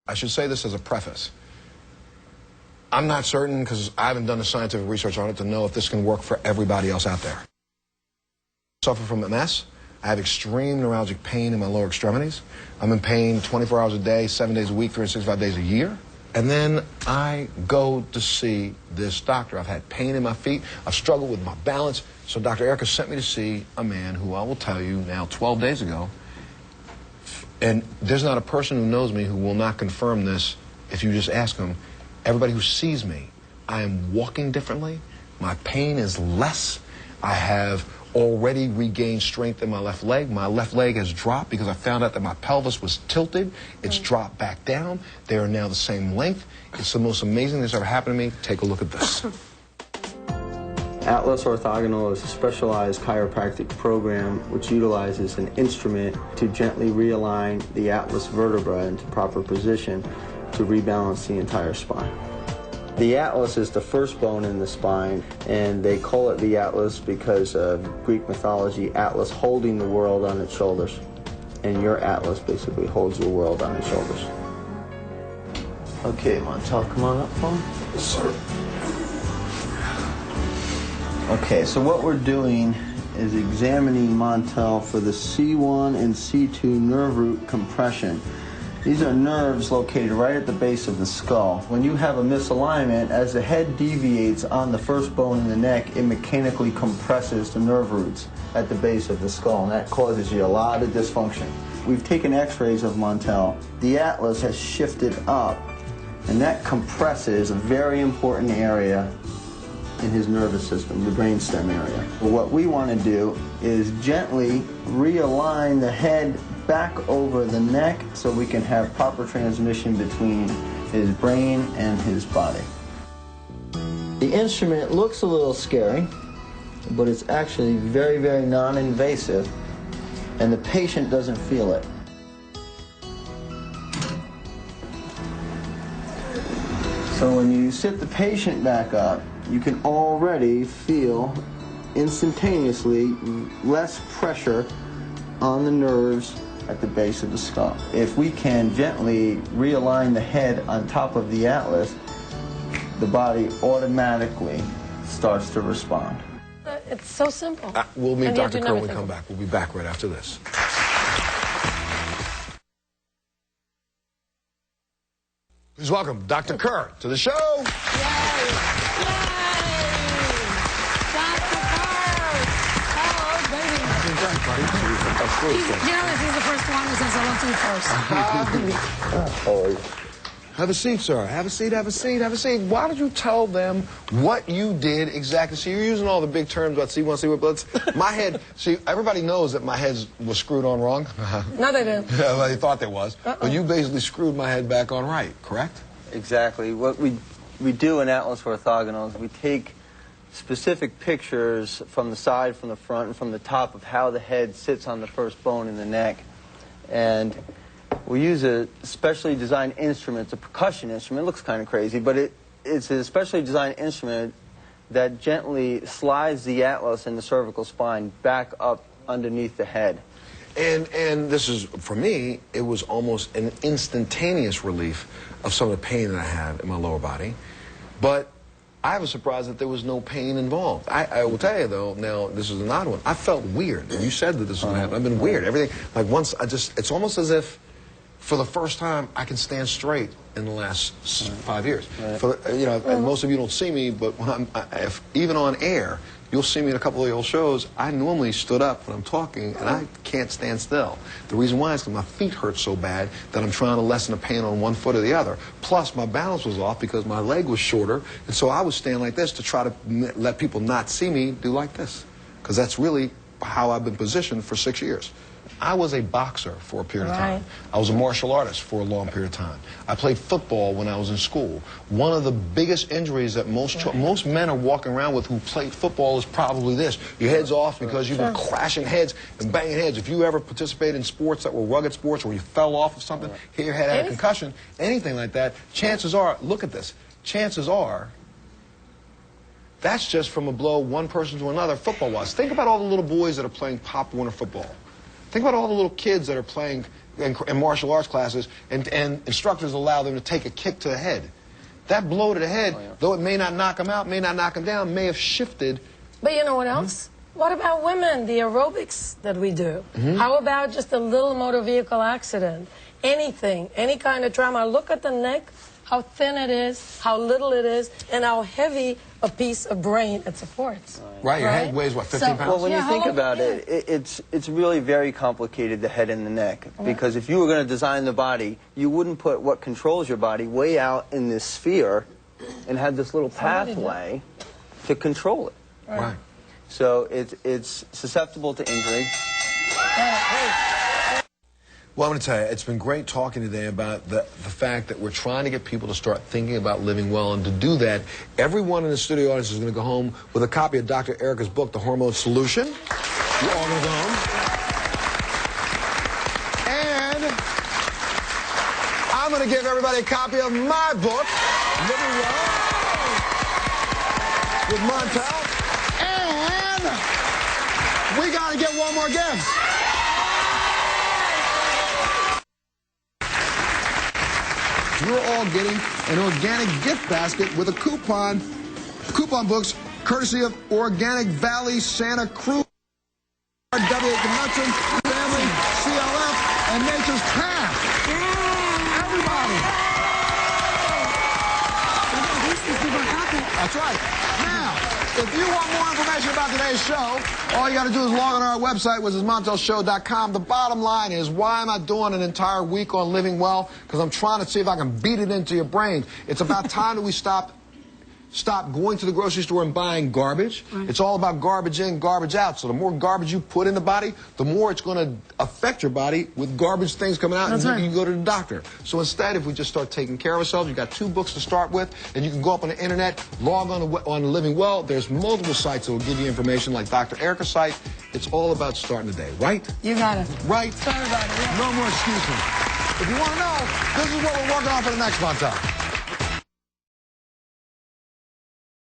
I should say this as a preface. I'm not certain, because I haven't done the scientific research on it, to know if this can work for everybody else out there. I suffer from MS. I have extreme neuralgic pain in my lower extremities. I'm in pain 24 hours a day, 7 days a week, 365 days a year. And then I go to see this doctor. I've had pain in my feet. I've struggled with my balance. So Dr. Erica sent me to see a man who I will tell you now 12 days ago. And there's not a person who knows me who will not confirm this if you just ask him. Everybody who sees me, I am walking differently. My pain is less. I have already regained strength in my left leg. My left leg has dropped because I found out that my pelvis was tilted. It's dropped back down. They are now the same length. It's the most amazing thing that's ever happened to me. Take a look at this. Atlas Orthogonal is a specialized chiropractic program which utilizes an instrument to gently realign the atlas vertebra into proper position to rebalance the entire spine. The atlas is the first bone in the spine, and they call it the atlas because of Greek mythology, Atlas holding the world on its shoulders. And your atlas basically holds your world on its shoulders. Okay, Montel, come on up, phone. Yes, sir. Okay, so what we're doing is examining Montel for the C1 and C2 nerve root compression. These are nerves located right at the base of the skull. When you have a misalignment, as the head deviates on the first bone in the neck, it mechanically compresses the nerve roots at the base of the skull, and that causes you a lot of dysfunction. We've taken x-rays of Montel. The atlas has shifted up, and that compresses a very important area in his nervous system, the brainstem area. What we want to do is gently realign the head back over the neck so we can have proper transmission between his brain and his body. The instrument looks a little scary, but it's actually very, very non-invasive, and the patient doesn't feel it. So when you sit the patient back up, you can already feel instantaneously less pressure on the nerves at the base of the skull. If we can gently realign the head on top of the atlas, the body automatically starts to respond. It's so simple. We'll meet Dr. Kerr when we come back. We'll be back right after this. Please welcome Dr. Kerr to the show. Yay! Yay! Dr. Kerr! Hello, baby. You know, if he's the first one, he says hello to you first. Have a seat, sir. Have a seat, have a seat, have a seat. Why don't you tell them what you did exactly? See, you're using all the big terms about C1, C1, but my head, see, everybody knows that my head was screwed on wrong. No, they do. Yeah, well, they thought they was. But you basically screwed my head back on right, correct? Exactly. What we do in Atlas Orthogonal is we take specific pictures from the side, from the front, and from the top of how the head sits on the first bone in the neck. And we use a specially designed instrument. It's a percussion instrument. It looks kind of crazy, but it's a specially designed instrument that gently slides the atlas and the cervical spine back up underneath the head. And this is, for me, it was almost an instantaneous relief of some of the pain that I have in my lower body. But I was surprised that there was no pain involved. I will tell you, though, now, this is an odd one. I felt weird. You said that this was going to happen. I've been weird. Everything, like once, it's almost as if, for the first time, I can stand straight in the last 5 years. For, you know, and most of you don't see me, but when even on air, you'll see me in a couple of the old shows. I normally stood up when I'm talking, and I can't stand still. The reason why is because my feet hurt so bad that I'm trying to lessen the pain on one foot or the other. Plus, my balance was off because my leg was shorter, and so I was standing like this to try to let people not see me do like this, because that's really how I've been positioned for 6 years. I was a boxer for a period of time. I was a martial artist for a long period of time. I played football when I was in school. One of the biggest injuries that most men are walking around with who played football is probably this. Your head's off because you've been crashing heads and banging heads. If you ever participated in sports that were rugged sports or you fell off of something, hit your head, had a concussion, anything like that, chances are, look at this, chances are, that's just from a blow one person to another football-wise. Think about all the little boys that are playing Pop Warner football. Think about all the little kids that are playing in martial arts classes, and instructors allow them to take a kick to the head. That blow to the head, though it may not knock them out, may not knock them down, may have shifted. But you know what else? What about women, the aerobics that we do? How about just a little motor vehicle accident? Anything, any kind of trauma. Look at the neck, how thin it is, how little it is, and how heavy a piece of brain it supports. Right, your head weighs, what, 15 pounds? Well, when you think about it, it's really very complicated, the head and the neck. Because if you were going to design the body, you wouldn't put what controls your body way out in this sphere and have this little pathway to control it. Right. So it's susceptible to injury. Well, I'm going to tell you, it's been great talking today about the fact that we're trying to get people to start thinking about living well. And to do that, everyone in the studio audience is going to go home with a copy of Dr. Erica's book, The Hormone Solution. You're all going to go home. And I'm going to give everybody a copy of my book, Living Well, with Montel. And we got to get one more guest. You're all getting an organic gift basket with a coupon books courtesy of Organic Valley Santa Cruz, W.A. Connection, Family, CLF, and Nature's Path. Everybody. That's right. Now, if you want more information about today's show, all you got to do is log on our website, which is montelshow.com. The bottom line is, why am I doing an entire week on living well? Because I'm trying to see if I can beat it into your brain. It's about time that we stop going to the grocery store and buying garbage. It's all about garbage in, garbage out. So the more garbage you put in the body, the more it's going to affect your body with garbage things coming out, and you can go to the doctor. So instead, if we just start taking care of ourselves, you've got 2 books to start with, and you can go up on the internet, log on Living Well. There's multiple sites that will give you information, like Dr. Erica's site. It's all about starting the day, right? You got it. Right? Start about it, yeah. No more excuses. If you want to know, this is what we're working on for the next month.